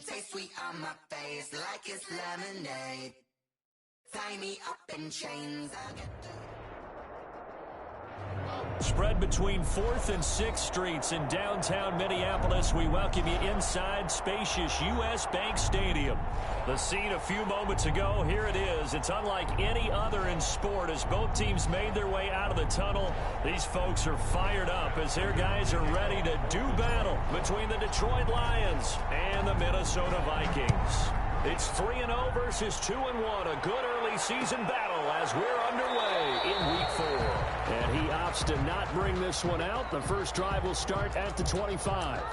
taste sweet on my face like it's lemonade. Tie me up in chains, I'll get the... Spread between 4th and 6th Streets in downtown Minneapolis. We welcome you inside spacious U.S. Bank Stadium. The scene a few moments ago, here it is. It's unlike any other in sport as both teams made their way out of the tunnel. These folks are fired up as their guys are ready to do battle between the Detroit Lions and the Minnesota Vikings. It's 3-0 versus 2-1. A good early season battle as we're underway in Week 4. And he opts to not bring this one out. The first drive will start at the 25.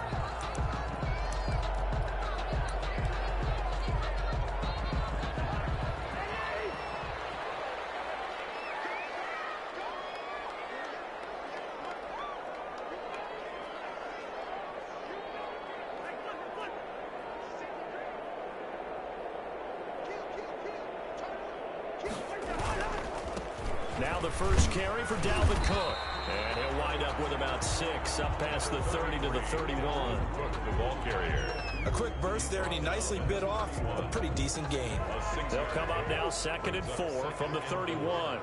Now the first carry for Dalvin Cook. And he'll wind up with about 6, up past the 30 to the 31. Cook, the ball carrier. A quick burst there, and he nicely bit off a pretty decent gain. They'll come up now 2nd and 4 from the 31.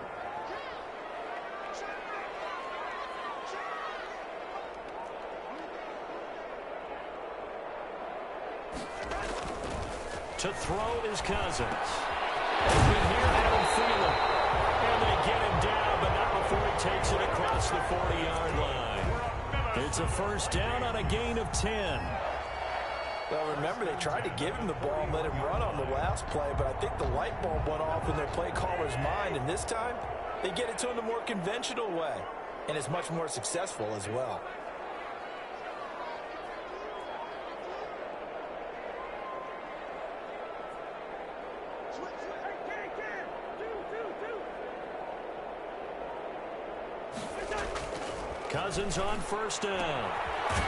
To throw is Cousins. Open here, Adam Thielen. And they get him down, but not before he takes it across the 40-yard line. It's a first down on a gain of 10. Well, remember, they tried to give him the ball and let him run on the last play, but I think the light bulb went off in their play caller's mind, and this time they get it to him the more conventional way, and it's much more successful as well. Cousins on first down.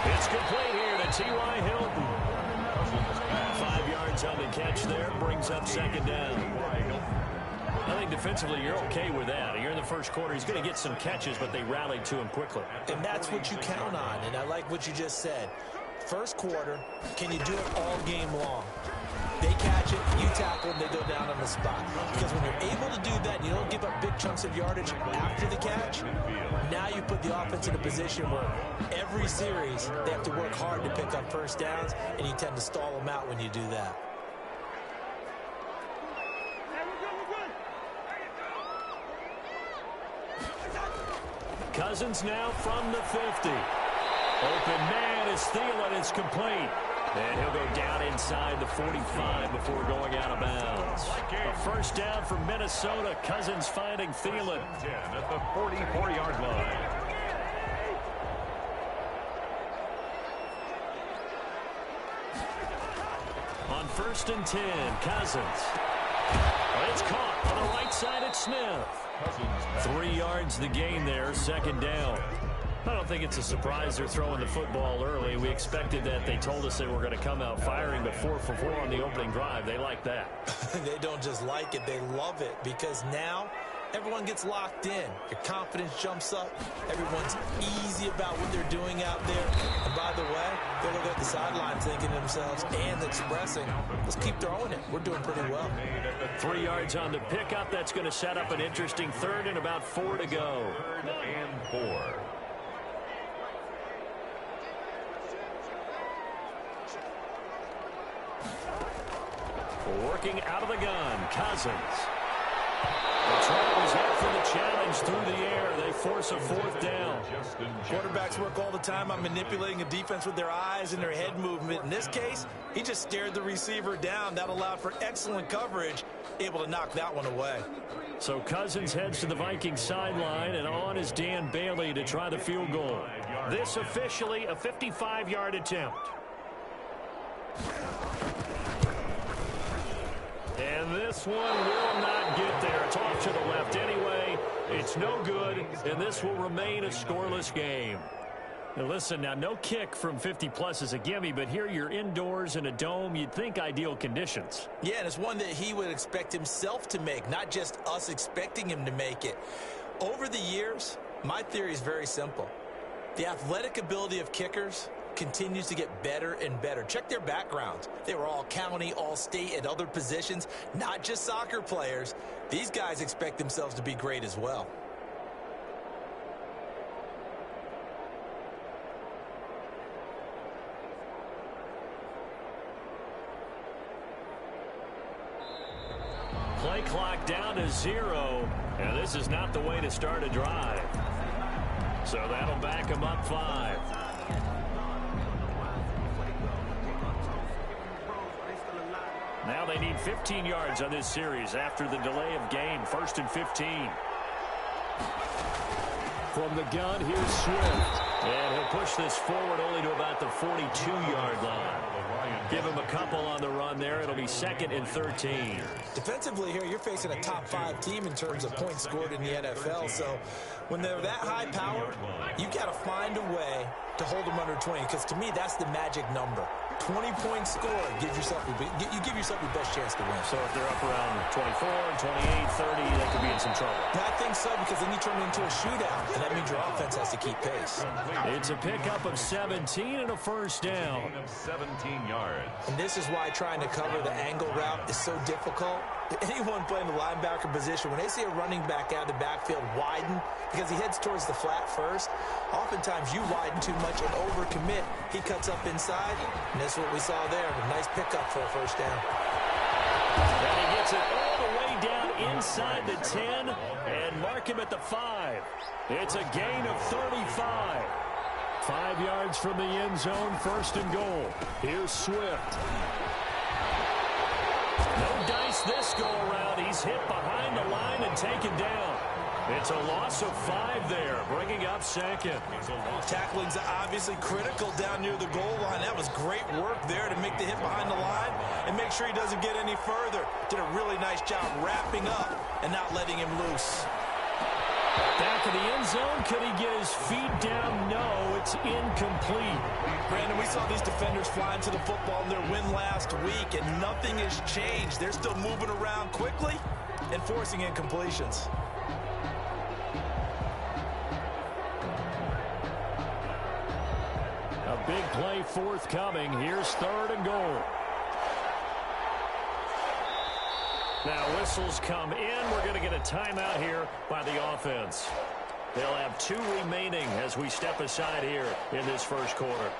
It's complete here to T.Y. Hilton. 5 yards on the catch there, brings up 2nd down. I think defensively you're okay with that. You're in the first quarter. He's going to get some catches, but they rallied to him quickly. And that's what you count on, and I like what you just said. First quarter, can you do it all game long? They catch it, you tackle them, they go down on the spot. Because when you're able to do that, you don't give up big chunks of yardage after the catch. Now you put the offense in a position where every series they have to work hard to pick up first downs, and you tend to stall them out when you do that. Cousins now from the 50. Open man is Thielen. It's complete. And he'll go down inside the 45 before going out of bounds. A first down for Minnesota. Cousins finding Thielen. 10 at the 44-yard line. On 1st and 10, Cousins. It's caught on the right side at Smith. 3 yards the gain there, 2nd down. I don't think it's a surprise they're throwing the football early. We expected that. They told us they were going to come out firing, but 4 for 4 on the opening drive. They like that. They don't just like it, they love it, because now everyone gets locked in. Your confidence jumps up. Everyone's easy about what they're doing out there. And by the way, they're looking at the sideline thinking to themselves and expressing, let's keep throwing it. We're doing pretty well. 3 yards on the pickup. That's going to set up an interesting 3rd and about 4 to go. 3rd and 4. Working out of the gun, Cousins. Detroit was up for the challenge through the air. They force a 4th down. Quarterbacks work all the time on manipulating a defense with their eyes and their head movement. In this case, he just stared the receiver down. That allowed for excellent coverage, able to knock that one away. So Cousins heads to the Vikings sideline, and on is Dan Bailey to try the field goal. This officially a 55-yard attempt. And this one will not get there. It's off to the left anyway. It's no good, and this will remain a scoreless game. Now listen, now no kick from 50-plus is a gimme, but here you're indoors in a dome. You'd think ideal conditions. Yeah, and it's one that he would expect himself to make, not just us expecting him to make it. Over the years, my theory is very simple. The athletic ability of kickers continues to get better and better. Check their backgrounds. They were all county, all state, at other positions, not just soccer players. These guys expect themselves to be great as well. Play clock down to 0, and this is not the way to start a drive. So that'll back them up 5. Now they need 15 yards on this series after the delay of game. 1st and 15. From the gun, here's Swift. And he'll push this forward only to about the 42-yard line. Give him a couple on the run there. It'll be 2nd and 13. Defensively here, you're facing a top 5 team in terms of points scored in the NFL. So when they're that high powered, you've got to find a way to hold them under 20. Because to me, that's the magic number. 20 points scored gives yourself you give yourself your best chance to win. So if they're up around 24, 28, 30, they could be in some trouble. I think so, because then you turn it into a shootout, and that means your offense has to keep pace. It's a pickup of 17 and a first down. 17 yards. And this is why trying to cover the angle route is so difficult. Anyone playing the linebacker position, when they see a running back out of the backfield widen because he heads towards the flat first, oftentimes you widen too much and overcommit. He cuts up inside, and that's what we saw there. A nice pickup for a first down. And he gets it all the way down inside the 10 and mark him at the 5. It's a gain of 35. 5 yards from the end zone, 1st and goal. Here's Swift. No dice this go-around. He's hit behind the line and taken down. It's a loss of 5 there, bringing up 2nd. Tackling's obviously critical down near the goal line. That was great work there to make the hit behind the line and make sure he doesn't get any further. Did a really nice job wrapping up and not letting him loose. Back in the end zone, could he get his feet down? No, it's incomplete. Brandon, we saw these defenders flying to the football in their win last week, and nothing has changed. They're still moving around quickly and forcing incompletions. A big play forthcoming. Here's 3rd and goal. Now whistles come in. We're going to get a timeout here by the offense. They'll have 2 remaining as we step aside here in this first quarter.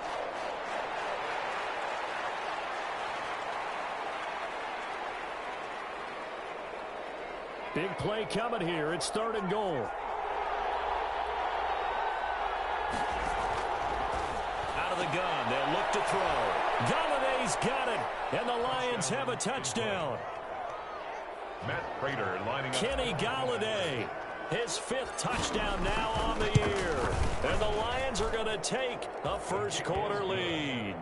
Big play coming here. It's 3rd and goal. Out of the gun. They'll look to throw. Galladay's got it. And the Lions have a touchdown. Matt Prater lining up. Kenny Galladay, his 5th touchdown now on the year. And the Lions are going to take a first quarter lead.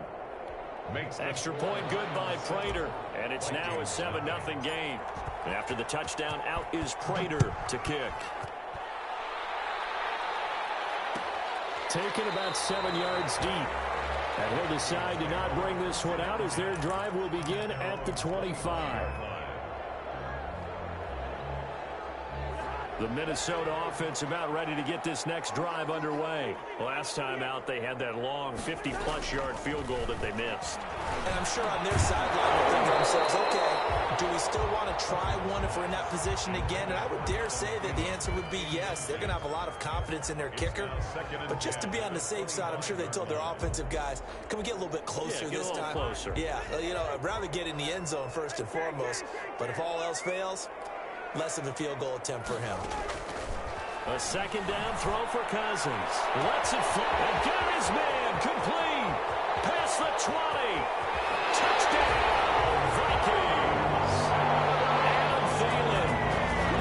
Extra point good by Prater. And it's now a 7-0 game. And after the touchdown, out is Prater to kick. Taken about 7 yards deep. And he'll decide to not bring this one out as their drive will begin at the 25. The Minnesota offense about ready to get this next drive underway. Last time out, they had that long 50-plus yard field goal that they missed. And I'm sure on their sideline they're thinking to themselves, okay, do we still want to try one if we're in that position again? And I would dare say that the answer would be yes. They're going to have a lot of confidence in their kicker. But just to be on the safe side, I'm sure they told their offensive guys, can we get a little bit closer this time? Closer. Yeah, you know, I'd rather get in the end zone first and foremost. But if all else fails, less of a field goal attempt for him. A 2nd down throw for Cousins. Lets it fly. And got his man. Complete. Past the 20. Touchdown, Vikings. Adam Thielen.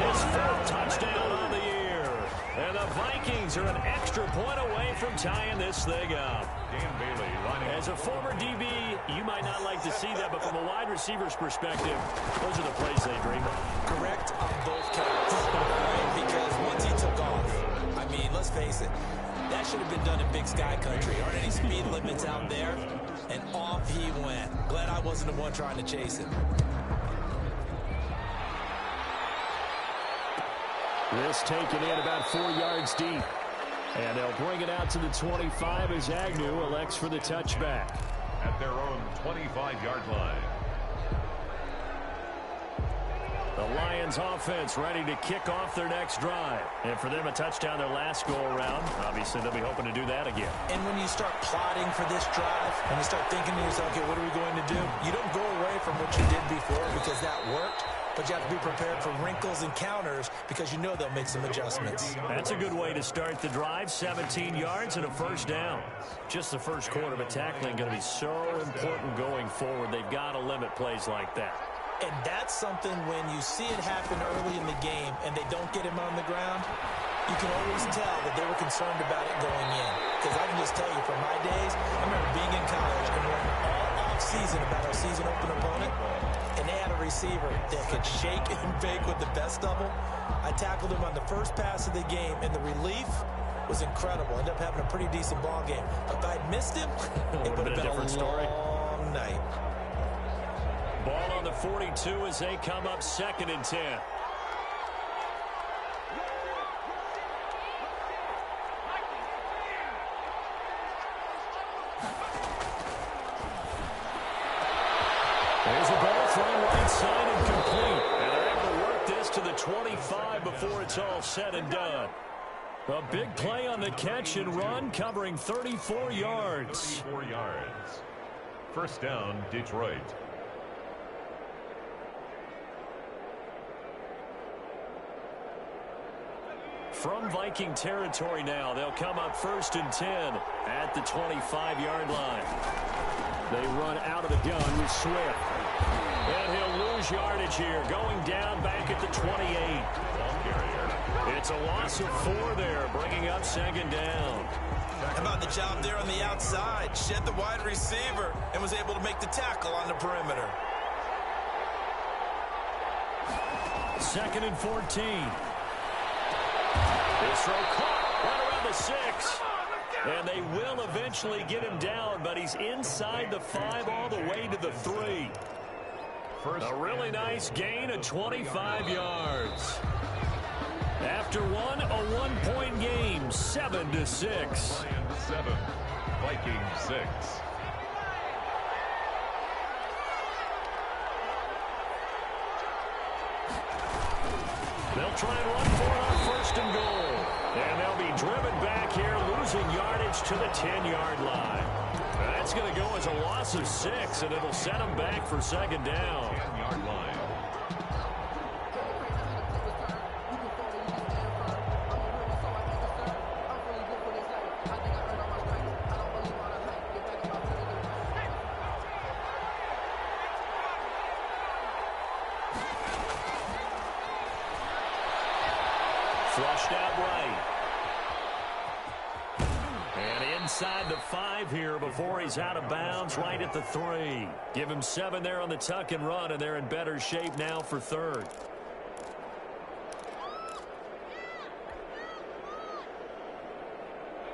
His 4th touchdown on the year. And the Vikings are an extra point away from tying this thing up. Dan Bailey lining As a former DB, you might not like to see that, but from a wide receiver's perspective, those are the plays they dream of. Correct on both counts. Because once he took off, I mean, let's face it, that should have been done in Big Sky Country. Aren't any speed limits out there? And off he went. Glad I wasn't the one trying to chase him. This taken in about 4 yards deep. And they'll bring it out to the 25 as Agnew elects for the touchback. At their own 25-yard line. The Lions offense ready to kick off their next drive. And for them, a touchdown their last go-around. Obviously, they'll be hoping to do that again. And when you start plotting for this drive, and you start thinking to yourself, okay, what are we going to do? You don't go away from what you did before because that worked. But you have to be prepared for wrinkles and counters because you know they'll make some adjustments. That's a good way to start the drive. 17 yards and a first down. Just the first quarter, but tackling going to be so important going forward. They've got to limit plays like that. And that's something when you see it happen early in the game and they don't get him on the ground, you can always tell that they were concerned about it going in. Because I can just tell you from my days, I remember being in college and learning all off-season about our season open opponent. And they had a receiver that could shake and bake with the best of them. I tackled him on the first pass of the game, and the relief was incredible. Ended up having a pretty decent ball game. But if I'd missed him, it would have been a long night. Ball on the 42 as they come up 2nd and 10. There's a ball thrown right side and complete. And they're able to work this to the 25 before it's all said and done. A big play on the catch and run, covering 34 yards. 34 yards. First down, Detroit. From Viking territory now, they'll come up 1st and 10 at the 25-yard line. They run out of the gun with Swift. And he'll lose yardage here, going down back at the 28. It's a loss of 4 there, bringing up 2nd down. How about the job there on the outside? Shed the wide receiver and was able to make the tackle on the perimeter. 2nd and 14. This throw caught right around the 6. And they will eventually get him down, but he's inside the 5 all the way to the 3. A really nice gain of 25 yards. After one, a one-point game, 7-6. Lions 7, Vikings 6. They'll try and run for it on 1st and goal. And they'll be driven back here, losing yardage to the 10-yard line. That's going to go as a loss of 6, and it'll set them back for 2nd down. 10-yard line. Flushed out right. And inside the 5 here before he's out of bounds, right at the 3. Give him 7 there on the tuck and run, and they're in better shape now for 3rd.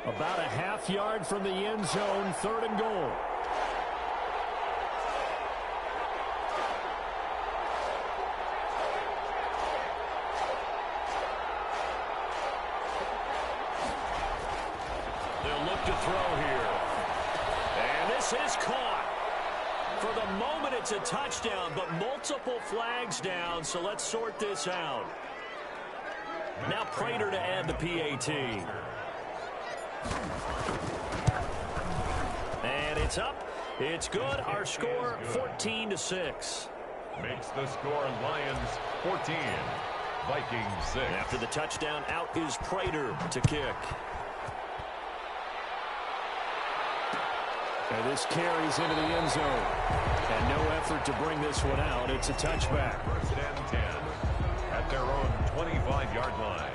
About a half yard from the end zone, 3rd and goal. To throw here. And this is caught. For the moment, it's a touchdown, but multiple flags down, so let's sort this out. Now Prater to add the PAT. And it's up. It's good. Our score, 14-6. Makes the score Lions 14, Vikings 6. After the touchdown, out is Prater to kick. And this carries into the end zone. And no effort to bring this one out. It's a touchback. 1st and 10 at their own 25-yard line.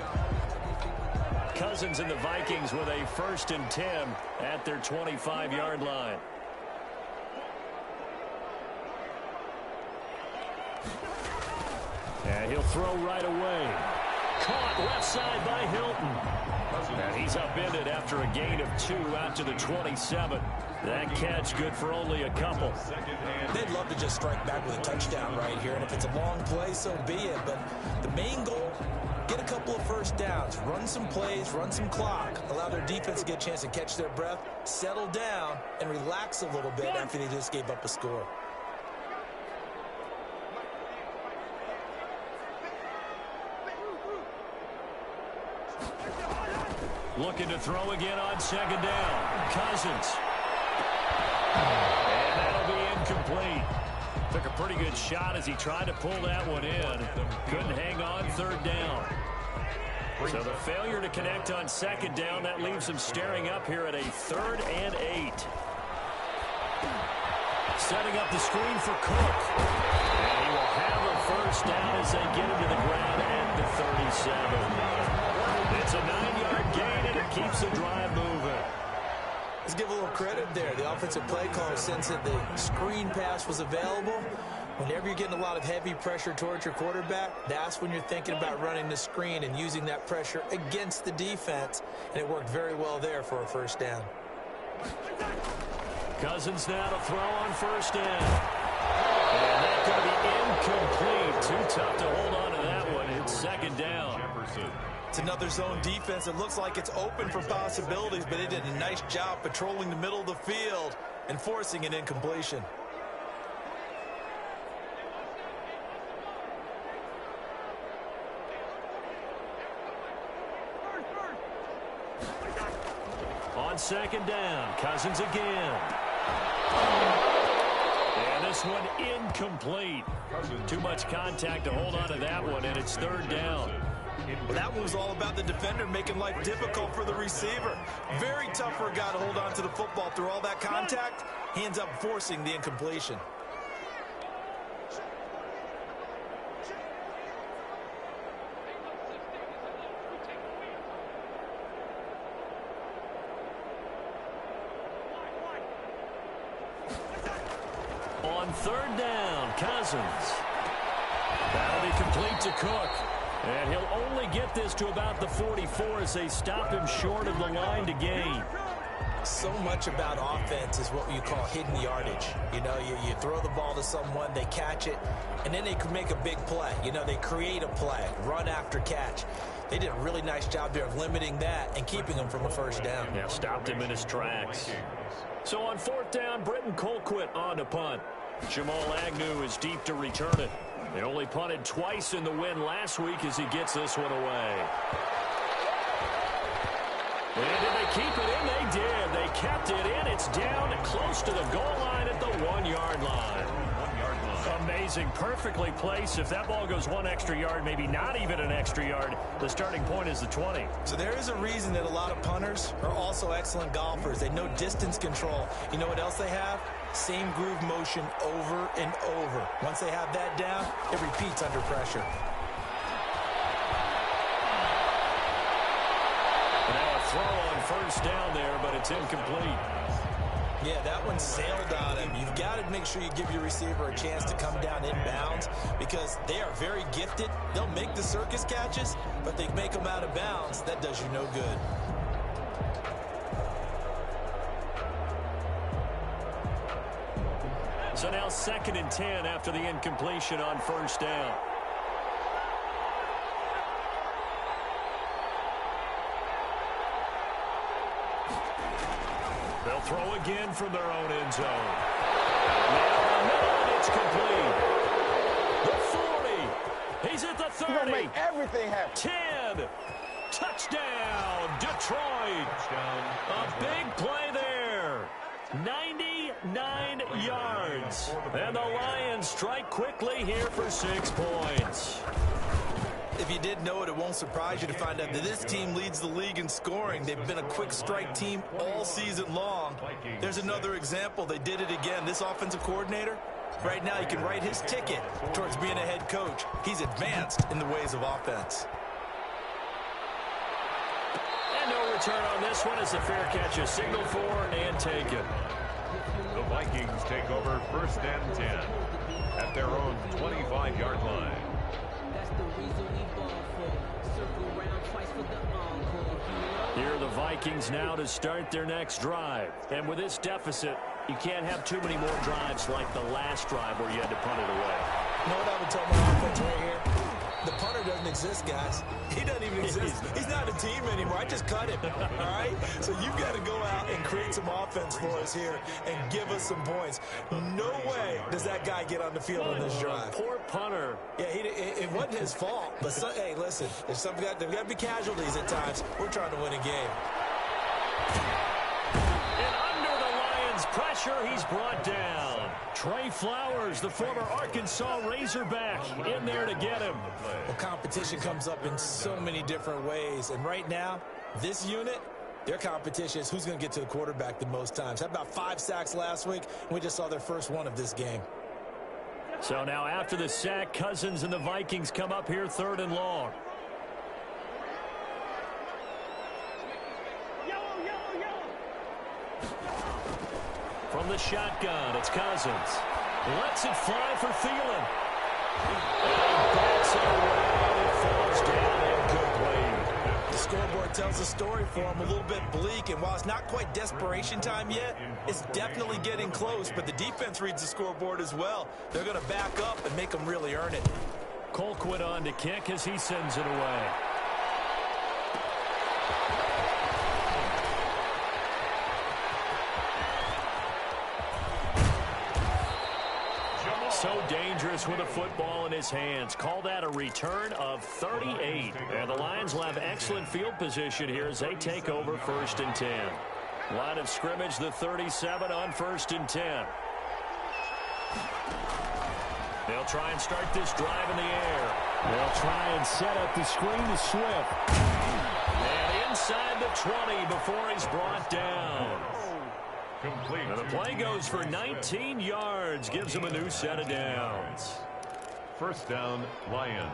Cousins and the Vikings with a 1st and 10 at their 25-yard line. And he'll throw right away. Caught left side by Hilton. And he's upended after a gain of 2 out to the 27. That catch good for only a couple. They'd love to just strike back with a touchdown right here. And if it's a long play, so be it. But the main goal get a couple of first downs, run some plays, run some clock, allow their defense to get a chance to catch their breath, settle down, and relax a little bit after they just gave up a score. Looking to throw again on second down. Cousins. And that'll be incomplete. Took a pretty good shot as he tried to pull that one in. Couldn't hang on third down. So the failure to connect on second down, that leaves him staring up here at a 3rd and 8. Setting up the screen for Cook. And he will have a first down as they get him to the ground at the 37. It's a 9-yard gain, and it keeps the drive moving. Let's give a little credit there. The offensive play caller sensed that the screen pass was available. Whenever you're getting a lot of heavy pressure towards your quarterback, that's when you're thinking about running the screen and using that pressure against the defense. And it worked very well there for a first down. Cousins now to throw on first down. And that's going to be incomplete. Too tough to hold on to that one. It's second down. It's another zone defense. It looks like it's open for possibilities, but it did a nice job patrolling the middle of the field and forcing an incompletion. On second down, Cousins again. And this one incomplete. Too much contact to hold on to that one, and it's third down. Well, that one was all about the defender making life difficult for the receiver. Very tough for a guy to hold on to the football through all that contact. He ends up forcing the incompletion. On third down, Cousins. That'll be complete to Cook. And he'll only get this to about the 44 as they stop him short of the line to gain. So much about offense is what you call hidden yardage. You know, you throw the ball to someone, they catch it, and then they can make a big play. You know, they create a play, run after catch. They did a really nice job there of limiting that and keeping him from a first down. Yeah, stopped him in his tracks. So on fourth down, Britton Colquitt on to punt. Jamal Agnew is deep to return it. They only punted twice in the win last week as he gets this one away. And did they keep it in? They did. They kept it in. It's down close to the goal line at the 1-yard line. Amazing. Perfectly placed. If that ball goes 1 extra yard, maybe not even an extra yard, the starting point is the 20. So there is a reason that a lot of punters are also excellent golfers. They know distance control. You know what else they have? Same groove motion over and over. Once they have that down, it repeats under pressure. Now a throw on first down there, but it's incomplete. Yeah, that one sailed on him. You've got to make sure you give your receiver a chance to come down inbounds because they are very gifted. They'll make the circus catches, but they make them out of bounds. That does you no good. So now 2nd and 10 after the incompletion on first down. They'll throw again from their own end zone. Now it's complete. The 40. He's at the 30. You're gonna make everything happen. 10. Touchdown, Detroit. A big play there. 99 yards. And the Lions strike quickly here for 6 points. If you did know it, it won't surprise you to find out that this team leads the league in scoring. They've been a quick strike team all season long. There's another example. They did it again. This offensive coordinator, right now he can write his ticket towards being a head coach. He's advanced in the ways of offense. And no return on this one as the fair catch is signaled for and taken. The Vikings take over 1st and 10 at their own 25-yard line. Here are the Vikings now to start their next drive. And with this deficit, you can't have too many more drives like the last drive where you had to punt it away. You know what I would tell my offense right here? The punter doesn't exist, guys. He doesn't even exist. He's not a team anymore. I just cut him, all right? So you've got to go out and create some offense for us here and give us some points. No way does that guy get on the field on this drive. Poor punter. Yeah, it wasn't his fault. But, hey, listen, there's got to be casualties at times. We're trying to win a game. And under the Lions' pressure, he's brought down. Trey Flowers, the former Arkansas Razorback, in there to get him. Well, competition comes up in so many different ways. And right now, this unit, their competition is who's going to get to the quarterback the most times. Had about 5 sacks last week, and we just saw their first one of this game. So now after the sack, Cousins and the Vikings come up here 3rd and long. From the shotgun, it's Cousins. Lets it fly for Thielen. And backs it away. It falls down incomplete. The scoreboard tells a story for him, a little bit bleak, and while it's not quite desperation time yet, it's definitely getting close, but the defense reads the scoreboard as well. They're going to back up and make them really earn it. Colquitt on to kick as he sends it away. So dangerous with a football in his hands. Call that a return of 38. And the Lions will have excellent field position here as they take over 1st and 10. Line of scrimmage, the 37 on 1st and 10. They'll try and start this drive in the air. They'll try and set up the screen to Swift. And inside the 20 before he's brought down. Complete. And the play goes for 19 yards, gives him a new set of downs. 1st down, Lions.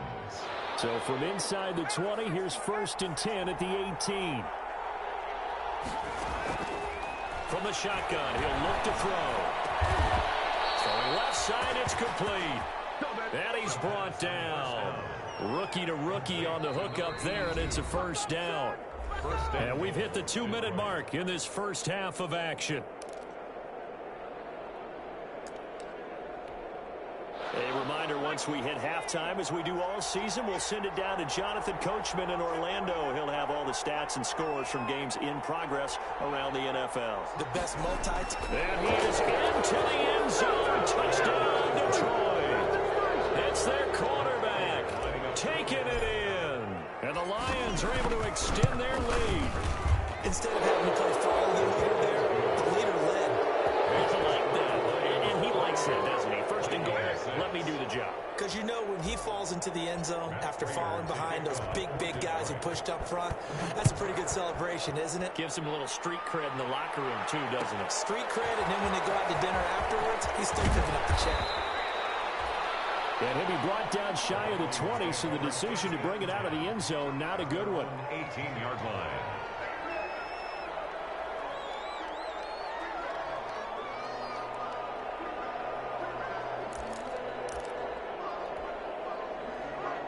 So from inside the 20, here's 1st and 10 at the 18. From the shotgun, he'll look to throw. Throwing left side, it's complete. And he's brought down. Rookie to rookie on the hook up there, and it's a 1st down. And we've hit the 2-minute mark in this first half of action. A reminder, once we hit halftime, as we do all season, we'll send it down to Jonathan Coachman in Orlando. He'll have all the stats and scores from games in progress around the NFL. The best multi. And he is into the end zone. Touchdown, Detroit. It's their quarterback taking it in. And the Lions are able to extend their lead. Instead of having to play follow the leader there, the leader led. I like that. And he likes that, doesn't he? 1st and goal, let me do the job. Because you know when he falls into the end zone after falling behind those big guys who pushed up front, that's a pretty good celebration, isn't it? Gives him a little street cred in the locker room, too, doesn't it? Street cred, and then when they go out to dinner afterwards, he's still picking up the check. And he'll be brought down shy of the 20, so the decision to bring it out of the end zone, not a good one. 18-yard line.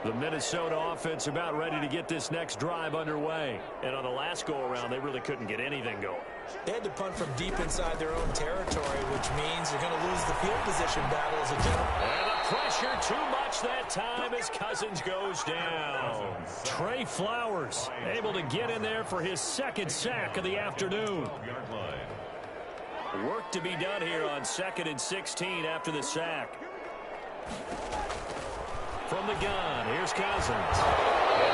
The Minnesota offense about ready to get this next drive underway. And on the last go-around, they really couldn't get anything going. They had to punt from deep inside their own territory, which means they're going to lose the field position battle as a general. And the pressure too much that time as Cousins goes down. Trey Flowers able to get in there for his 2nd sack of the afternoon. Work to be done here on 2nd and 16 after the sack. From the gun, here's Cousins. And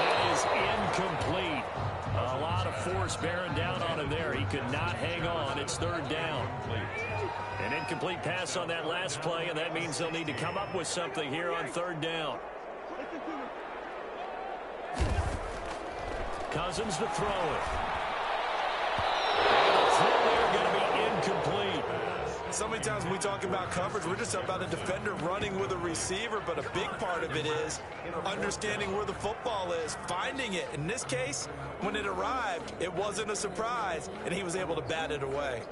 that is incomplete. A lot of force bearing down on him there. He could not hang on. It's 3rd down. An incomplete pass on that last play, and that means they'll need to come up with something here on 3rd down. Cousins to throw it. And the throw there going to be incomplete. So many times when we talk about coverage, we're just about a defender running with a receiver, but a big part of it is understanding where the football is, finding it. In this case, when it arrived, it wasn't a surprise, and he was able to bat it away.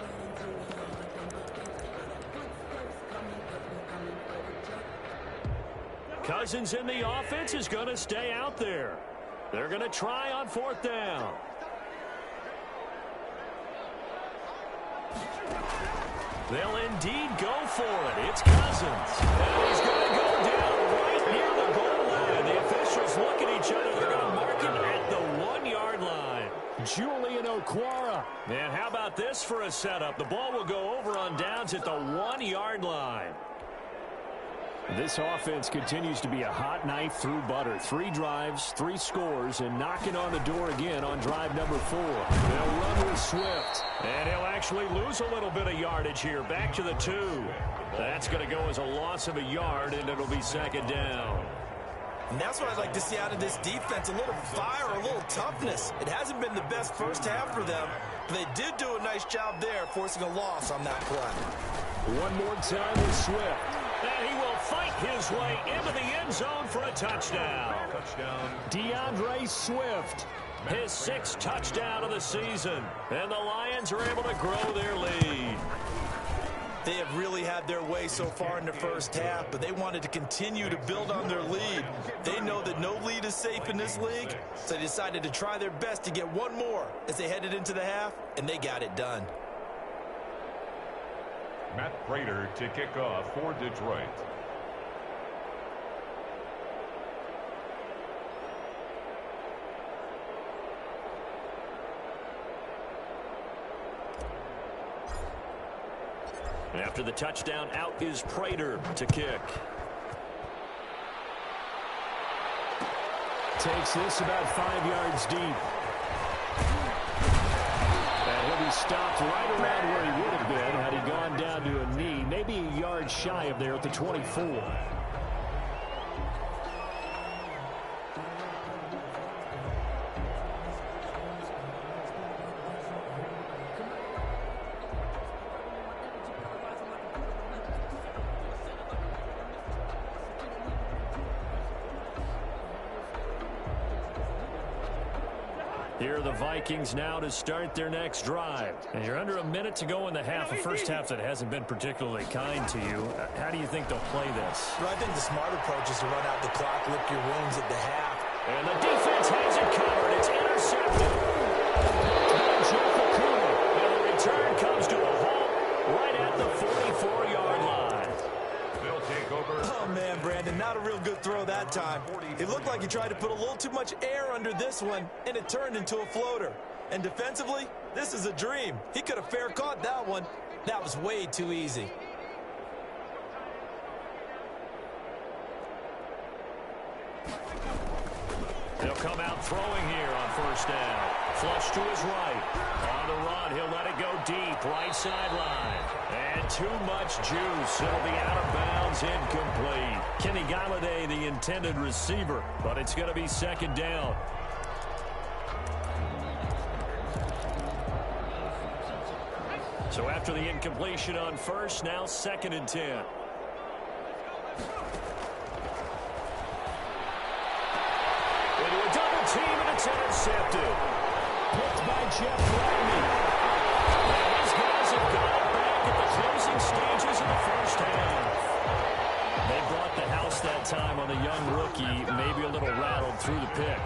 Cousins in the offense is going to stay out there. They're going to try on 4th down. They'll indeed go for it. It's Cousins. And he's going to go down right near the goal line. The officials each other. They're going to mark him at the 1-yard line. Julian Okwara. And how about this for a setup? The ball will go over on downs at the 1-yard line. This offense continues to be a hot knife through butter. 3 drives, 3 scores, and knocking on the door again on drive number 4. They'll run with Swift. And he'll actually lose a little bit of yardage here. Back to the 2. That's going to go as a loss of a yard, and it'll be second down. And that's what I'd like to see out of this defense, a little fire, a little toughness. It hasn't been the best first half for them, but they did do a nice job there, forcing a loss on that play. One more time with Swift. And he will fight his way into the end zone for a touchdown. DeAndre Swift. His 6th touchdown of the season. And the Lions are able to grow their lead. They have really had their way so far in the first half, but they wanted to continue to build on their lead. They know that no lead is safe in this league, so they decided to try their best to get one more as they headed into the half, and they got it done. Matt Prater to kick off for Detroit. After the touchdown, out is Prater to kick. Takes this about 5 yards deep. And he'll be stopped right around where he would have been had he gone down to a knee, maybe a yard shy of there at the 24. Here are the Vikings now to start their next drive. And you're under a minute to go in the half, a first half that hasn't been particularly kind to you. How do you think they'll play this? Well, I think the smart approach is to run out the clock, lick your wounds at the half. And the defense has it covered. It's intercepted. And the return comes to a halt right at the 44-yard line. They'll take over. Oh, man, Brandon, not a real good throw that time. It looked like he tried to put a little too much air under this one, and it turned into a floater. And defensively, this is a dream. He could have fair caught that one. That was way too easy. He'll come out throwing here on first down. Flush to his right. On the run, he'll let it go deep, right sideline. And too much juice. It'll be out of bounds, incomplete. Kenny Galladay, the intended receiver, but it's going to be second down. So after the incompletion on first, now 2nd and 10. Into a double team, and it's intercepted. Picked by Jeff Gladney. And these guys have got it back at the closing stages of the first half. They brought the house that time on the young rookie, maybe a little rattled through the pick.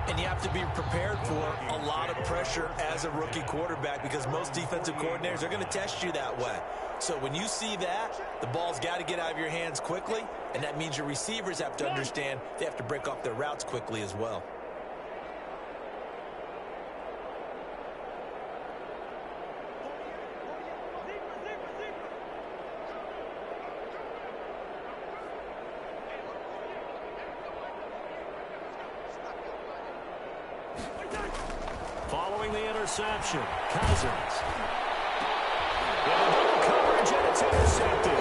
And you have to be prepared for a lot of pressure as a rookie quarterback because most defensive coordinators are going to test you that way. So when you see that, the ball's got to get out of your hands quickly, and that means your receivers have to understand they have to break off their routes quickly as well. Following the interception, Cousins. With a double coverage, and it's intercepted.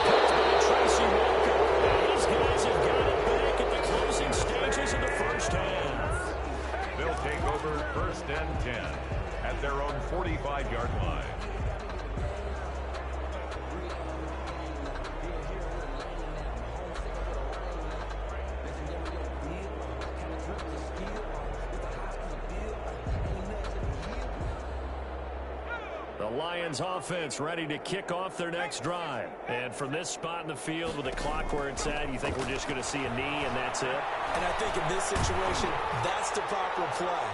Picked by Tracy Walker. And these guys have got it back at the closing stages of the first half. They'll take over 1st and 10 at their own 45-yard line. The Lions offense ready to kick off their next drive. And from this spot in the field with the clock where it's at, you think we're just going to see a knee and that's it? And I think in this situation, that's the proper play.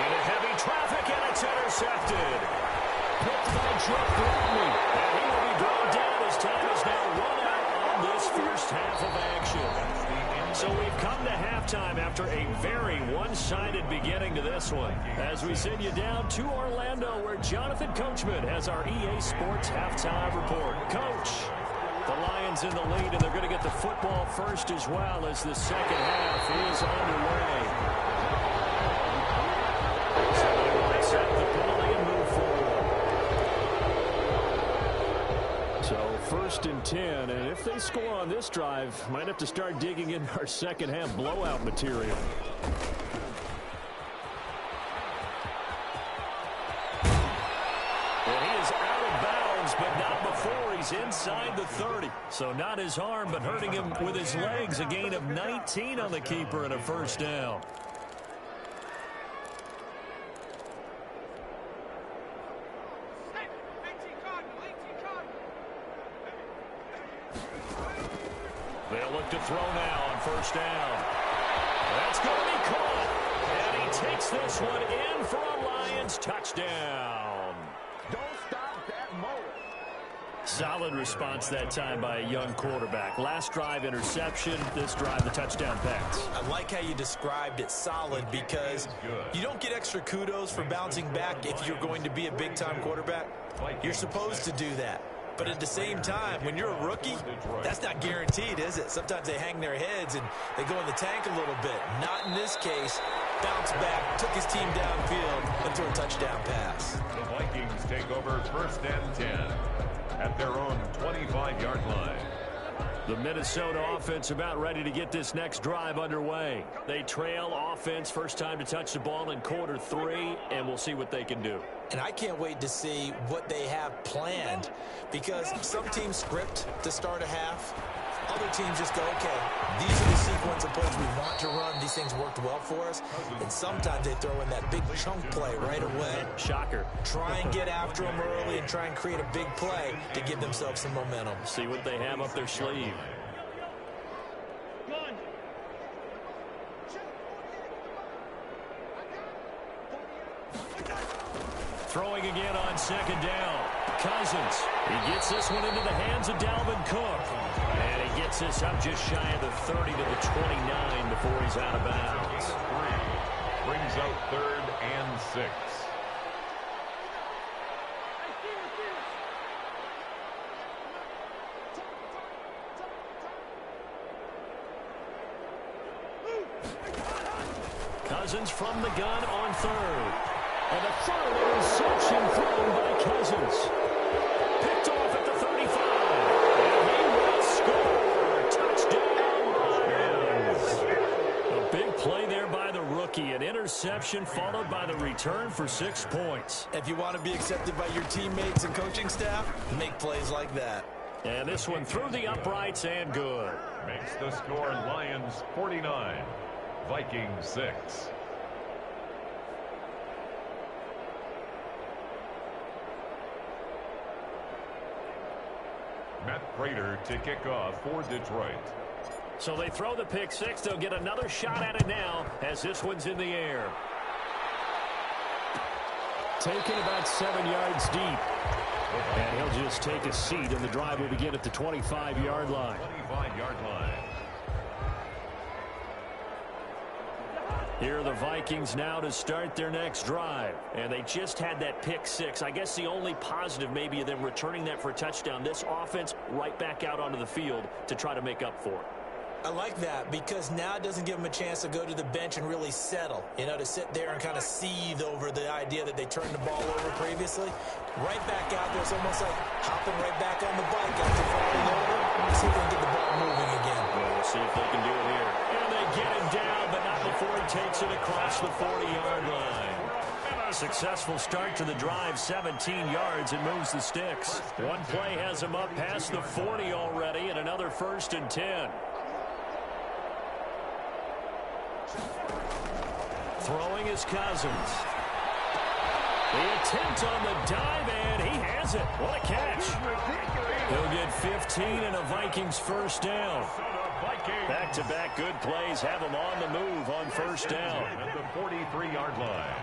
Into heavy traffic, and it's intercepted. Picked by Jeff Gladney. And he will be brought down as time is now run out on this first half of action. So we've come to halftime after a very one-sided beginning to this one. As we send you down to Orlando, where Jonathan Coachman has our EA Sports halftime report. Coach, the Lions in the lead, and they're going to get the football first as well as the second half is underway. So they will accept the penalty and move forward. So 1st and 10, and if they score on this drive, might have to start digging in our second half blowout material. And he is out of bounds, but not before he's inside the 30. So not his arm, but hurting him with his legs. A gain of 19 on the keeper and a first down. They'll look to throw now on first down. That's going to be caught. And he takes this one in for a Lions touchdown. Don't stop that motor. Solid response that time by a young quarterback. Last drive, interception. This drive, the touchdown pass. I like how you described it, solid, because you don't get extra kudos for bouncing back if you're going to be a big-time quarterback. You're supposed to do that. But at the same time, when you're a rookie, that's not guaranteed, is it? Sometimes they hang their heads and they go in the tank a little bit. Not in this case. Bounced back, took his team downfield, and threw a touchdown pass. The Vikings take over 1st and 10 at their own 25-yard line. The Minnesota offense about ready to get this next drive underway. They trail offense, first time to touch the ball in quarter 3, and we'll see what they can do. And I can't wait to see what they have planned, because some teams script to start a half. Other teams just go, okay, these are the sequence of plays we want to run. These things worked well for us. And sometimes they throw in that big chunk play right away. Shocker. Try and get after them early and try and create a big play to give themselves some momentum. See what they have up their sleeve. Throwing again on second down. Cousins. He gets this one into the hands of Dalvin Cook. And he gets this up just shy of the 30 to the 29 before he's out of bounds. Brings up 3rd and 6. Cousins from the gun on 3rd. And a third interception thrown by Cousins. Picked off at the 35. And he will score. Touchdown, Lions. A big play there by the rookie. An interception followed by the return for 6 points. If you want to be accepted by your teammates and coaching staff, make plays like that. And this one through the uprights and good. Makes the score Lions 49, Vikings 6. Matt Prater to kick off for Detroit. So they throw the pick 6. They'll get another shot at it now as this one's in the air. Taken about 7 yards deep. And he'll just take a seat, and the drive will begin at the 25-yard line. 25-yard line. Here are the Vikings now to start their next drive. And they just had that pick 6. I guess the only positive maybe of them returning that for a touchdown. This offense right back out onto the field to try to make up for it. I like that because now it doesn't give them a chance to go to the bench and really settle, you know, to sit there and kind of seethe over the idea that they turned the ball over previously. Right back out there, it's almost like hopping right back on the bike after falling over. See if they can get the ball moving again. Well, we'll see if they can do it here. And they get him down, but not before he takes it across the 40-yard line. Successful start to the drive, 17 yards, and moves the sticks. One play has him up past the 40 already, and another 1st and 10. Throwing is Cousins. The attempt on the dive, and he has it. What a catch. He'll get 15 and a Vikings first down. Back-to-back good plays have him on the move on first down. At the 43-yard line.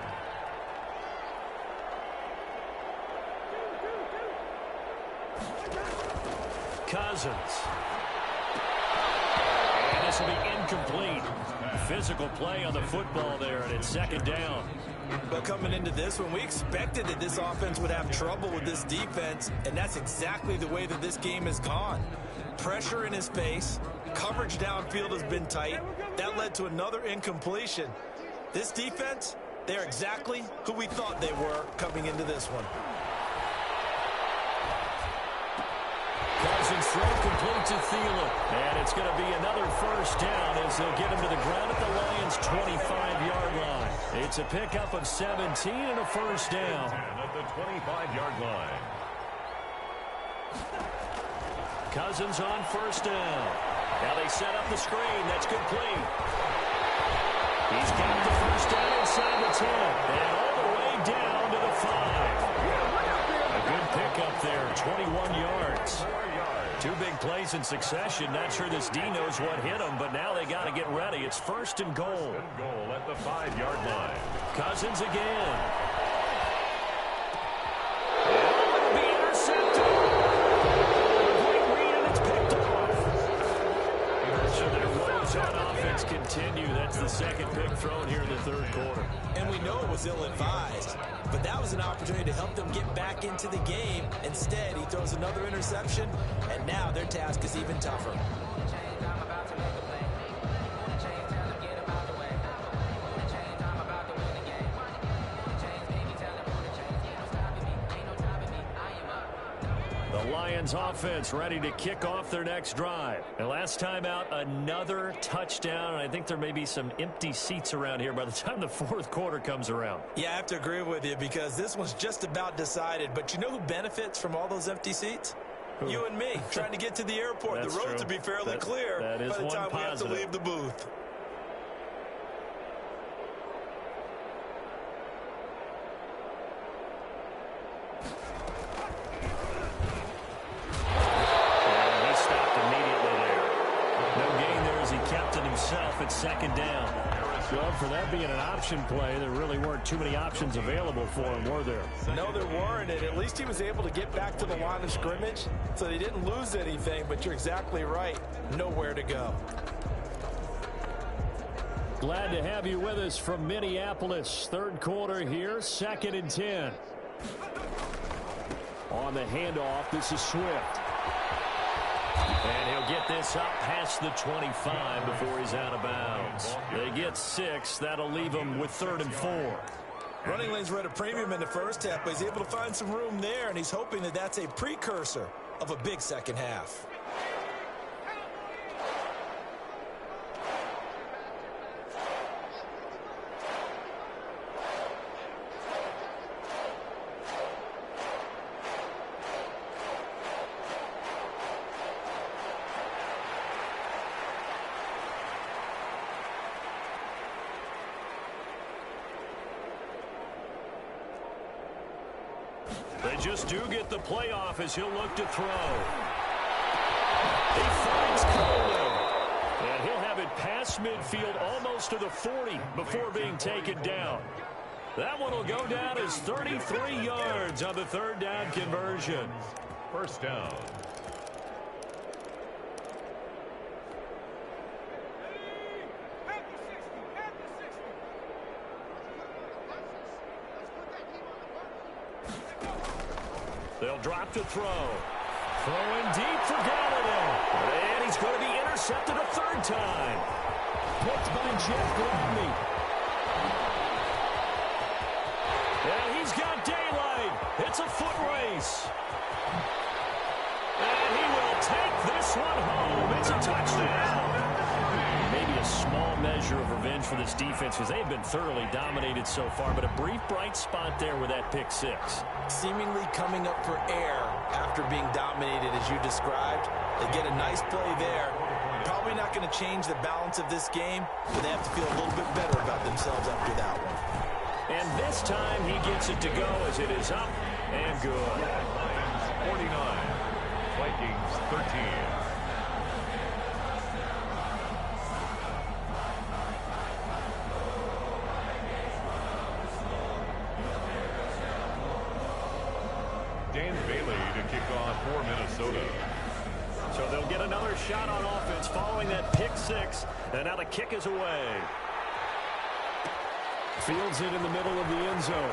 Cousins. pass will be incomplete. Physical play on the football there, and it's second down. But coming into this one, we expected that this offense would have trouble with this defense, and that's exactly the way that this game has gone. Pressure in his face, coverage downfield has been tight. That led to another incompletion. This defense, they're exactly who we thought they were coming into this one. Cousins throw complete to Thielen. And it's going to be another first down as they'll get him to the ground at the Lions' 25-yard line. It's a pickup of 17 and a first down. At the 25-yard line. Cousins on first down. Now they set up the screen. That's complete. He's got the first down inside the 10. And all the way down to the 5. A good pickup there, 21 yards. 2 big plays in succession. Not sure this D knows what hit him, but now they got to get ready. It's first and goal. First and goal at the 5-yard line. Cousins again. And it'll be intercepted. Great read, and it's picked off. So their woes on offense continue. That's the second pick thrown here in the third quarter. And we know it was ill-advised, but that was an opportunity to help them get back into the game. Instead, he throws another interception, and now their task is even tougher. The Lions offense ready to kick off their next drive. And last time out, another touchdown. And I think there may be some empty seats around here by the time the fourth quarter comes around. Yeah, I have to agree with you because this one's just about decided. But you know who benefits from all those empty seats? Who? You and me, trying to get to the airport. The roads will be fairly clear by the time we have to leave the booth. It's second down. Well, for that being an option play, there really weren't too many options available for him, were there? No, there weren't, and at least he was able to get back to the line of scrimmage, so they didn't lose anything, but you're exactly right. Nowhere to go. Glad to have you with us from Minneapolis. Third quarter here, second and 10. On the handoff, this is Swift. And he'll get this up past the 25 before he's out of bounds. They get 6. That'll leave him with 3rd and 4. Running lanes were at a premium in the first half, but he's able to find some room there, and he's hoping that that's a precursor of a big second half. They just do get the playoff as he'll look to throw. He finds Coleman. And he'll have it past midfield almost to the 40 before being taken down. That one will go down as 33 yards on the third down conversion. First down. They'll drop to throw. Throwing deep for Galladay. And he's going to be intercepted a third time. Picked by Jeff Gladney. And he's got daylight. It's a foot race. And he will take this one home. It's a touchdown. Maybe a small measure of revenge for this defense because they've been thoroughly dominated so far, but a brief bright spot there with that pick 6. Seemingly coming up for air after being dominated as you described. They get a nice play there. Probably not going to change the balance of this game, but they have to feel a little bit better about themselves after that one. And this time he gets it to go as it is up and good. 49, Vikings 13. Dan Bailey to kick off for Minnesota. So they'll get another shot on offense following that pick six. And now the kick is away. Fields it in the middle of the end zone.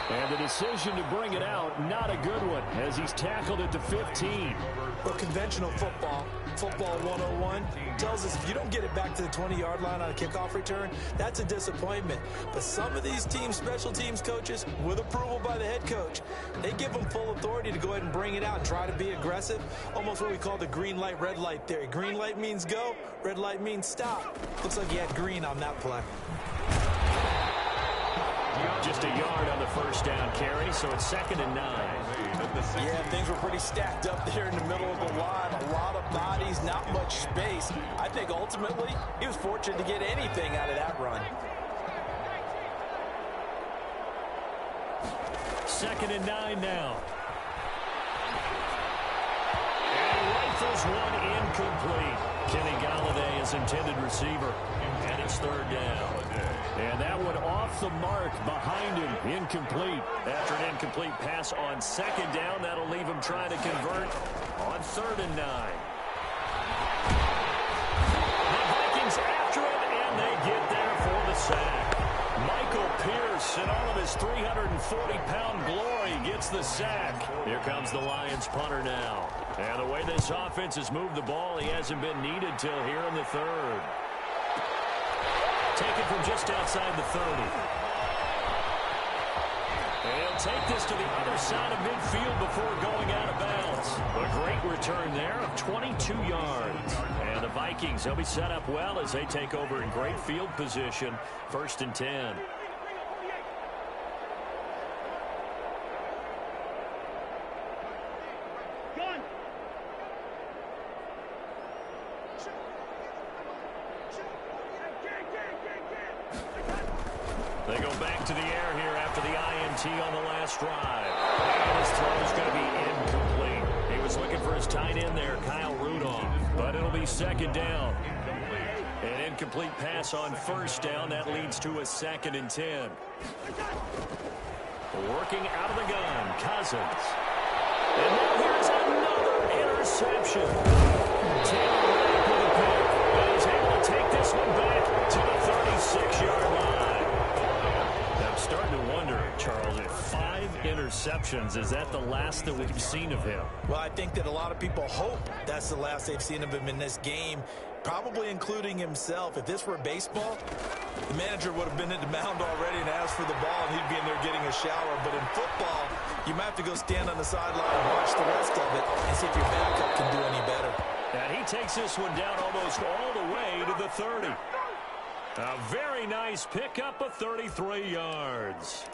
And the decision to bring it out, not a good one, as he's tackled at the 15. Well, conventional football 101, tells us if you don't get it back to the 20-yard line on a kickoff return, that's a disappointment. But some of these teams, special teams coaches, with approval by the head coach, they give them full authority to go ahead and bring it out and try to be aggressive, almost what we call the green light, red light theory. Green light means go, red light means stop. Looks like he had green on that play. Just a yard on the first down carry, so it's 2nd and 9. Yeah, things were pretty stacked up there in the middle of the line. A lot of bodies, not much space. I think ultimately he was fortunate to get anything out of that run. 2nd and 9 now. And rifles one incomplete. Kenny Galladay is intended receiver. And it's 3rd down. And that one off the mark behind him. Incomplete. After an incomplete pass on 2nd down, that'll leave him trying to convert on 3rd and 9. The Vikings after him, and they get there for the sack. Michael Pierce, in all of his 340-pound glory, gets the sack. Here comes the Lions punter now. And the way this offense has moved the ball, he hasn't been needed till here in the 3rd. Taken from just outside the 30. And he'll take this to the other side of midfield before going out of bounds. A great return there of 22 yards. And the Vikings, they'll be set up well as they take over in great field position. 1st and 10. They go back to the air here after the INT on the last drive. And his throw is going to be incomplete. He was looking for his tight end there, Kyle Rudolph. But it'll be 2nd down. An incomplete pass on 1st down. That leads to a 2nd and 10. Working out of the gun, Cousins. And now here's another interception. Taylor Rapp with a pick. And he's able to take this one back to the 36-yard line. I'm starting to wonder, Charles, if 5 interceptions, is that the last that we've seen of him? Well, I think that a lot of people hope that's the last they've seen of him in this game, probably including himself. If this were baseball, the manager would have been at the mound already and asked for the ball, and he'd be in there getting a shower. But in football, you might have to go stand on the sideline and watch the rest of it and see if your backup can do any better. And he takes this one down almost all the way to the 30. A very nice pickup of 33 yards.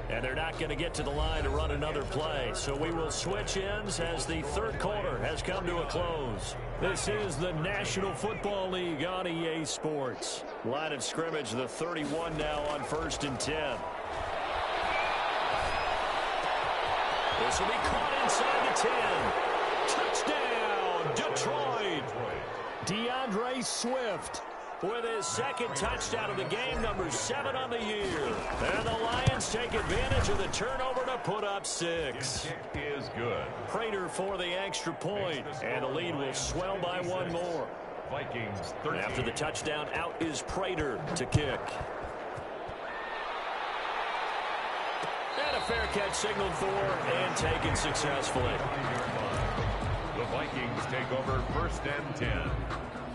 And they're not going to get to the line to run another play. So we will switch ends as the 3rd quarter has come to a close. This is the National Football League on EA Sports. Line of scrimmage, the 31 now on 1st and 10. This will be caught inside the 10. Touchdown, Detroit. DeAndre Swift with his 2nd touchdown of the game, number 7 on the year. And the Lions take advantage of the turnover to put up 6. Kick is good. Prater for the extra point, and the lead will swell by 1 more. Vikings 13. After the touchdown, out is Prater to kick. And a fair catch signaled for and taken successfully. The Vikings take over 1st and 10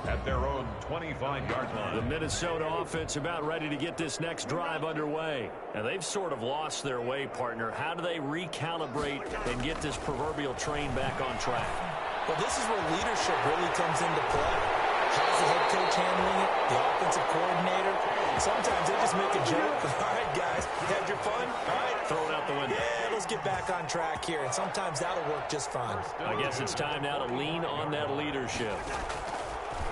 at their own 25-yard line. The Minnesota offense about ready to get this next drive underway. And they've sort of lost their way, partner. How do they recalibrate and get this proverbial train back on track? Well, this is where leadership really comes into play. How's the head coach handling it? The offensive coordinator? Sometimes they just make a joke. All right, guys, you had your fun? All right. Throw it out the window. Yeah, let's get back on track here. And sometimes that'll work just fine. I guess it's time now to lean on that leadership.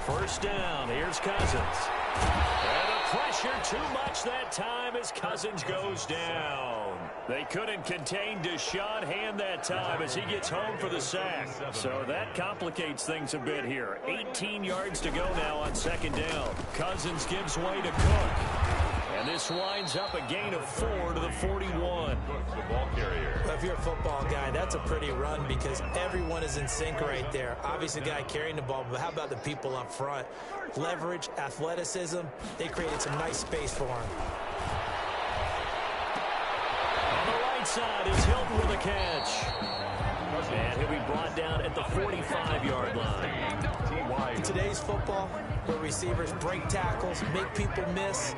1st down. Here's Cousins. And a pressure too much that time as Cousins goes down. They couldn't contain Deshaun Hand that time as he gets home for the sack. So that complicates things a bit here. 18 yards to go now on second down. Cousins gives way to Cook. And this winds up a gain of 4 to the 41. The ball carrier. Well, if you're a football guy, that's a pretty run because everyone is in sync right there. Obviously, the guy carrying the ball, but how about the people up front? Leverage, athleticism, they created some nice space for him. On the right side is Hilton with a catch. And he'll be brought down at the 45-yard line. In today's football, where receivers break tackles, make people miss,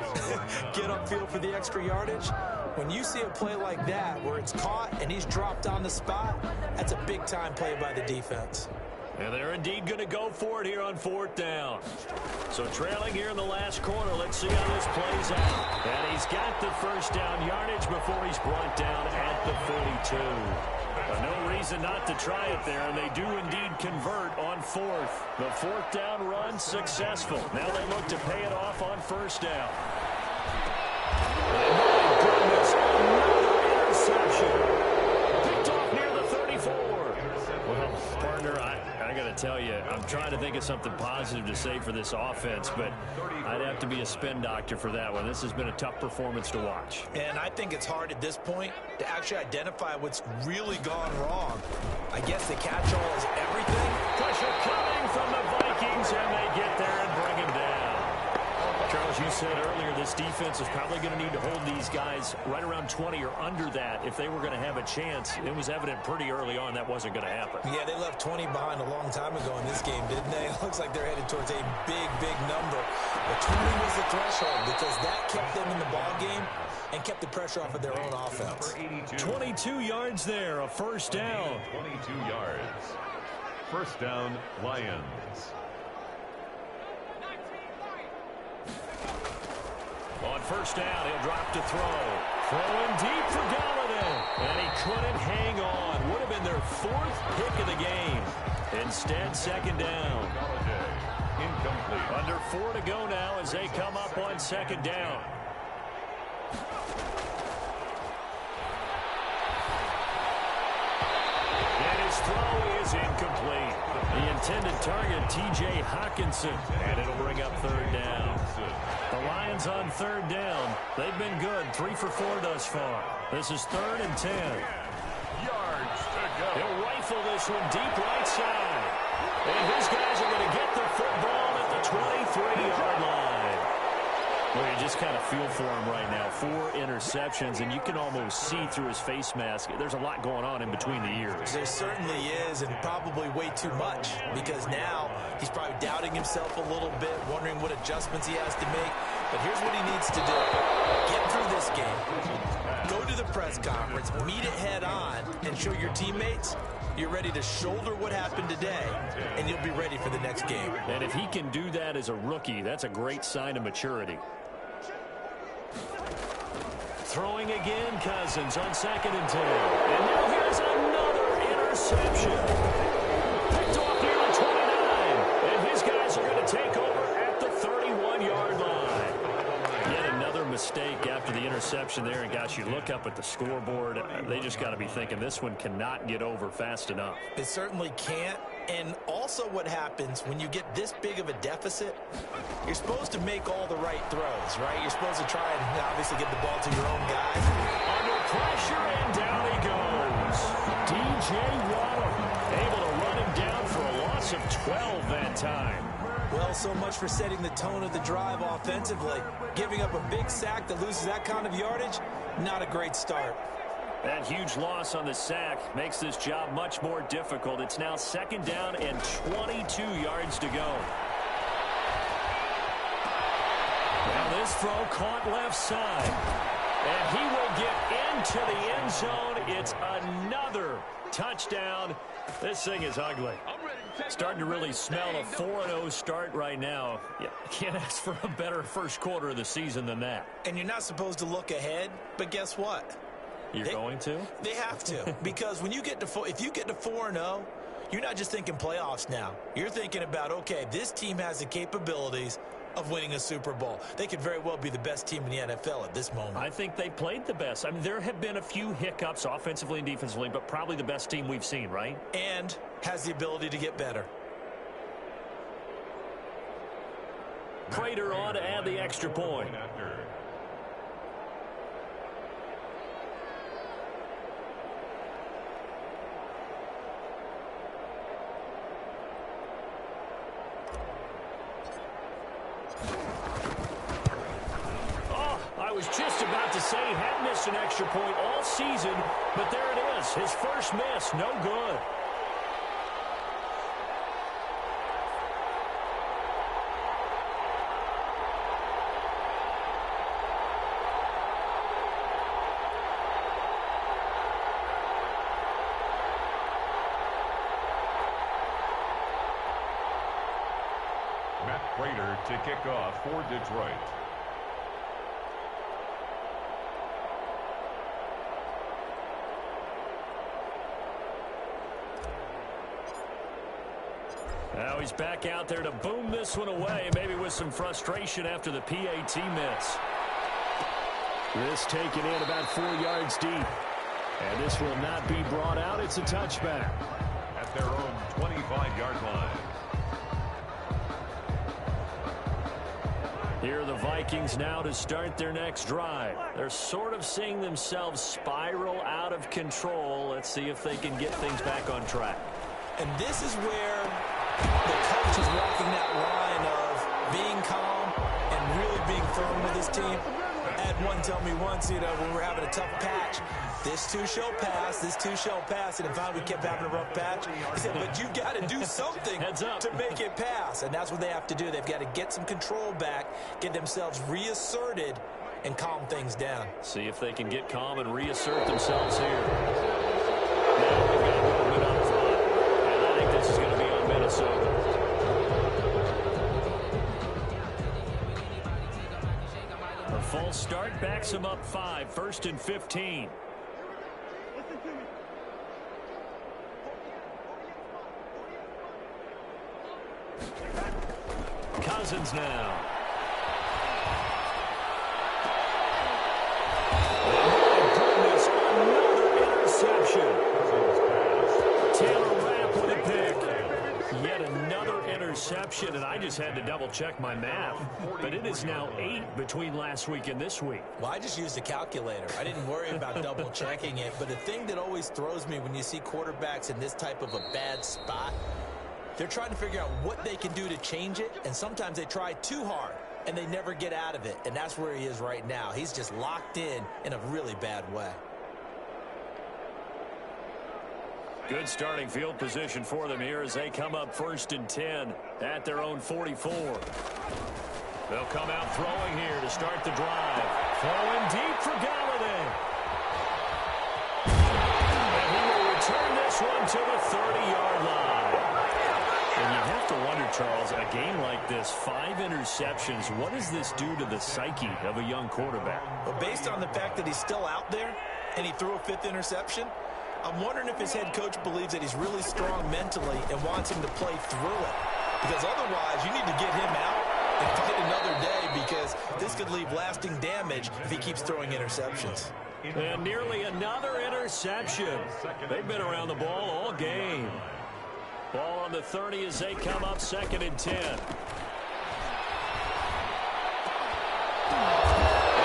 get upfield for the extra yardage, when you see a play like that where it's caught and he's dropped on the spot, that's a big-time play by the defense. And they're indeed going to go for it here on fourth down. So trailing here in the last quarter, let's see how this plays out. And he's got the first down yardage before he's brought down at the 42. No reason not to try it there, and they do indeed convert on fourth. The fourth down run successful. Now they look to pay it off on first down. And my goodness, another interception. Picked off near the 34. Well, partner, I got to tell you, I'm trying to think of something positive to say for this offense, but I'd have to be a spin doctor for that one. This has been a tough performance to watch. And I think it's hard at this point to actually identify what's really gone wrong. I guess the catch-all is everything. Pressure coming from the Vikings, and they get there and bring him down. Charles, you said earlier this defense is probably going to need to hold these guys right around 20 or under that if they were going to have a chance. It was evident pretty early on that wasn't going to happen. Yeah, they left 20 behind a long time ago in this game, didn't they? It looks like they're headed towards a big, big number. But 20 was the threshold because that kept them in the ball game and kept the pressure off of their own offense. 22 yards there, a first down. 22 yards. First down, Lions. On first down, he'll drop to throw. Throwing deep for Galladay. And he couldn't hang on. Would have been their fourth pick of the game. Instead, second down. Incomplete. Under 4 to go now as they come up on second down. And his throw is incomplete. The intended target, T.J. Hawkinson. And it'll bring up third down. The Lions on third down. They've been good. 3 for 4 thus far. This is 3rd and 10. Yards to go. He'll rifle this one deep right side. And his guys are going to get the football at the 23-yard line. Well, you just kind of feel for him right now. 4 interceptions, and you can almost see through his face mask. There's a lot going on in between the ears. There certainly is, and probably way too much, because now he's probably doubting himself a little bit, wondering what adjustments he has to make. But here's what he needs to do. Get through this game. Go to the press conference, meet it head on, and show your teammates you're ready to shoulder what happened today, and you'll be ready for the next game. And if he can do that as a rookie, that's a great sign of maturity. Throwing again, Cousins on 2nd and 10. And now here's another interception. Picked off near the 29. And his guys are going to take over at the 31-yard line. Yet another mistake after the interception there. And, gosh, you look up at the scoreboard. They just got to be thinking this one cannot get over fast enough. It certainly can't. And also what happens when you get this big of a deficit, you're supposed to make all the right throws, right? You're supposed to try and obviously get the ball to your own guys. Under pressure, and down he goes. D.J. Waddle able to run him down for a loss of 12 that time. Well, so much for setting the tone of the drive offensively. Giving up a big sack that loses that kind of yardage, not a great start. That huge loss on the sack makes this job much more difficult. It's now 2nd down and 22 yards to go. Now this throw caught left side. And he will get into the end zone. It's another touchdown. This thing is ugly. Starting to really smell a 4-0 start right now. You can't ask for a better first quarter of the season than that. And you're not supposed to look ahead, but guess what? You're going to? They have to. Because when you get to if you get to 4-0, you're not just thinking playoffs now. You're thinking about, okay, this team has the capabilities of winning a Super Bowl. They could very well be the best team in the NFL at this moment. I think they played the best. I mean, there have been a few hiccups offensively and defensively, but probably the best team we've seen, right? And has the ability to get better. Prater on to add the extra point. I was just about to say he had missed an extra point all season, but there it is. His first miss, no good. Matt Prater to kick off for Detroit. Now he's back out there to boom this one away, maybe with some frustration after the PAT miss. This taken in about 4 yards deep. And this will not be brought out. It's a touchback. At their own 25-yard line. Here are the Vikings now to start their next drive. They're sort of seeing themselves spiral out of control. Let's see if they can get things back on track. And this is where the coach is walking that line of being calm and really being firm with his team. I had one tell me once, when we were having a tough patch, this too shall pass, this too shall pass. And finally we kept having a rough patch. He said, but you've got to do something to make it pass. And that's what they have to do. They've got to get some control back, get themselves reasserted, and calm things down. See if they can get calm and reassert themselves here. Now they've got movement up front. And I think this is going to be on Minnesota. A full start backs them up 5, 1st and 15. Cousins now. Oh, goodness, another interception. Taylor Rapp with a pick. Yet another interception, and I just had to double-check my math. But it is now 8 between last week and this week. Well, I just used a calculator. I didn't worry about double-checking it. But the thing that always throws me when you see quarterbacks in this type of a bad spot, they're trying to figure out what they can do to change it, and sometimes they try too hard, and they never get out of it. And that's where he is right now. He's just locked in a really bad way. Good starting field position for them here as they come up 1st and 10 at their own 44. They'll come out throwing here to start the drive. Throwing deep for Galladay. And he will return this one to the 30-yard line. And you have to wonder, Charles, a game like this, 5 interceptions, what does this do to the psyche of a young quarterback? Well, based on the fact that he's still out there and he threw a 5th interception, I'm wondering if his head coach believes that he's really strong mentally and wants him to play through it. Because otherwise, you need to get him out and fight another day, because this could leave lasting damage if he keeps throwing interceptions. And nearly another interception. They've been around the ball all game. Ball on the 30 as they come up 2nd and 10. And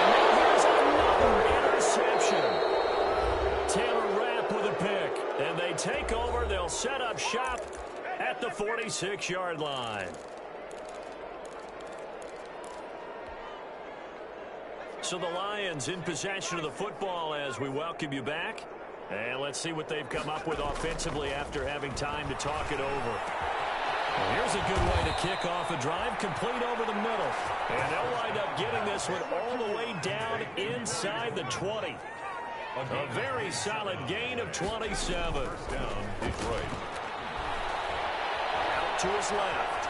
now here's another interception. Taylor Rapp with a pick. And they take over. They'll set up shop at the 46-yard line. So the Lions in possession of the football as we welcome you back. And let's see what they've come up with offensively after having time to talk it over. Well, here's a good way to kick off a drive, complete over the middle. And they'll wind up getting this one all the way down inside the 20. A very solid gain of 27. Down Detroit. Out to his left.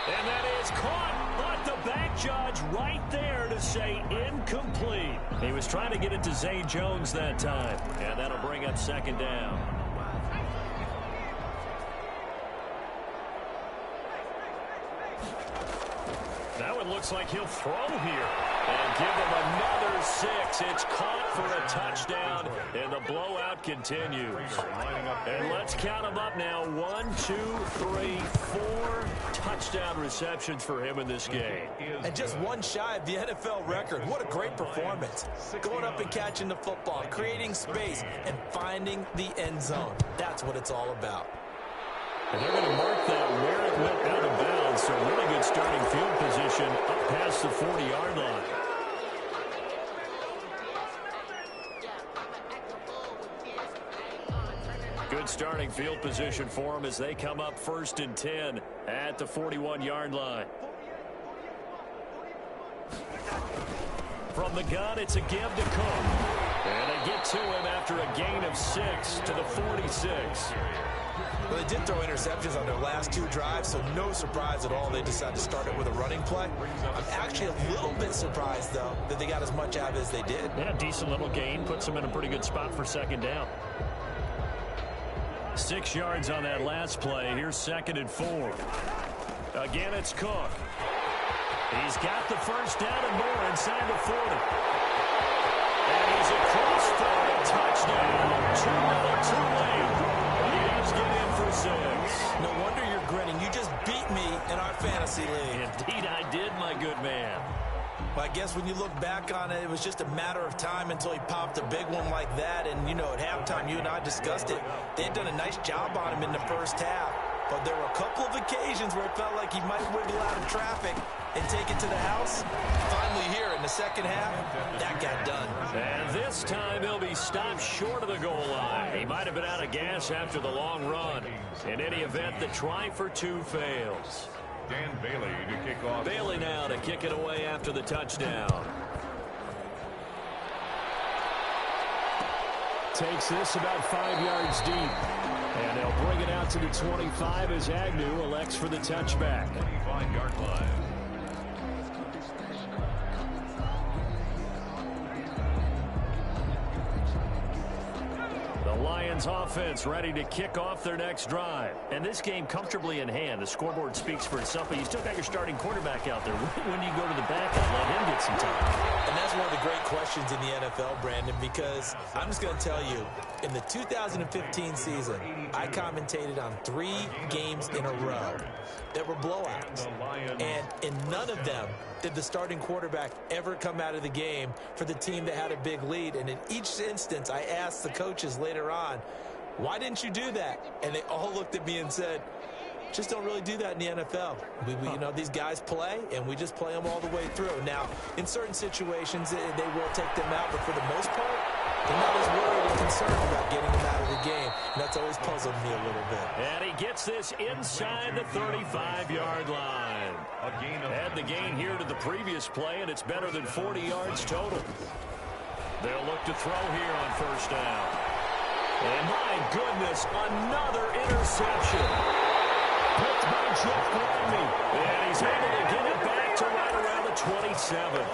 And that is caught, but the back judge right there to say incomplete. He was trying to get it to Zay Jones that time, and that'll bring up 2nd down. That one looks like he'll throw here and give him another 6. It's caught for a touchdown, and the blowout continues. And let's count them up now. 1, 2, 3, 4 touchdown receptions for him in this game. And just one shy of the NFL record. What a great performance. Going up and catching the football, creating space, and finding the end zone. That's what it's all about. And they're going to mark that where it went out of bounds. So really good starting field position up past the 40-yard line. Good starting field position for them as they come up 1st and 10 at the 41-yard line. From the gun, it's a give to Cook. And they get to him after a gain of 6 to the 46. Well, they did throw interceptions on their last 2 drives, so no surprise at all they decided to start it with a running play. I'm actually a little bit surprised, though, that they got as much out of it as they did. Yeah, decent little gain. Puts them in a pretty good spot for 2nd down. 6 yards on that last play. Here's 2nd and 4. Again, it's Cook. He's got the 1st down and more inside the 40. And he's across for a touchdown. Too late. He's getting in for 6. No wonder you're grinning. You just beat me in our fantasy league. Indeed I did, my good man. Well, I guess when you look back on it, it was just a matter of time until he popped a big one like that. And, you know, at halftime, you and I discussed it. They had done a nice job on him in the first half. But there were a couple of occasions where it felt like he might wiggle out of traffic and take it to the house. Finally here in the second half, that got done. And this time he'll be stopped short of the goal line. He might have been out of gas after the long run. In any event, the try for 2 fails. Dan Bailey to kick off. Bailey now to kick it away after the touchdown. Takes this about 5 yards deep. And they'll bring it out to the 25 as Agnew elects for the touchback. 25-yard line. The Lions offense ready to kick off their next drive. And this game comfortably in hand. The scoreboard speaks for itself, but you still got your starting quarterback out there. When do you go to the backup? Let him get some time. And that's one of the great questions in the NFL, Brandon, because I'm just going to tell you, in the 2015 season, I commentated on 3 games in a row that were blowouts. And in none of them did the starting quarterback ever come out of the game for the team that had a big lead. And in each instance, I asked the coaches later on, why didn't you do that? And they all looked at me and said, just don't really do that in the NFL. You know, these guys play, and we just play them all the way through. Now, in certain situations, they will take them out, but for the most part, they're not as worried or concerned about getting them out of the game. And that's always puzzled me a little bit. And he gets this inside the 35-yard line. Had the gain here to the previous play, and it's better than 40 yards total. They'll look to throw here on 1st down. And my goodness, another interception. Picked by Jeff Gladney. And he's able to get it back to right around the 27.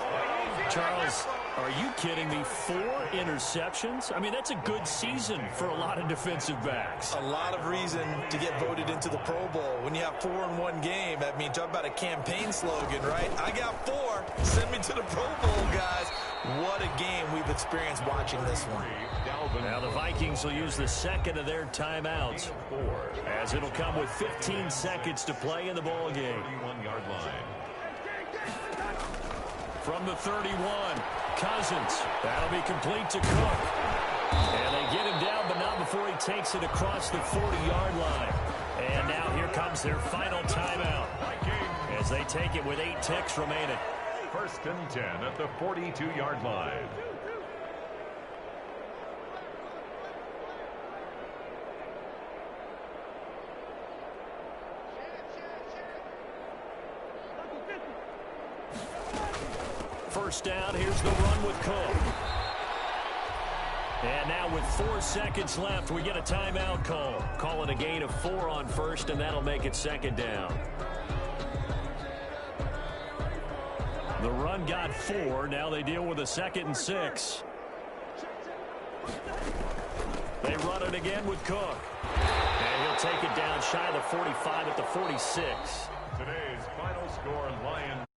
Charles, are you kidding me? 4 interceptions? I mean, that's a good season for a lot of defensive backs. A lot of reason to get voted into the Pro Bowl. When you have 4 in one game, I mean, talk about a campaign slogan, right? I got 4. Send me to the Pro Bowl, guys. What a game we've experienced watching this one. Now the Vikings will use the 2nd of their timeouts, as it'll come with 15 seconds to play in the ball game. 31-yard line. From the 31, Cousins. That'll be complete to Cook. And they get him down, but not before he takes it across the 40-yard line. And now here comes their final timeout as they take it with 8 ticks remaining. 1st and 10 at the 42-yard line. First down, here's the run with Cook. And now with 4 seconds left, we get a timeout call. Calling a gain of 4 on 1st, and that'll make it 2nd down. The run got 4. Now they deal with a 2nd and 6. They run it again with Cook. And he'll take it down shy of the 45 at the 46. Today's final score, Lions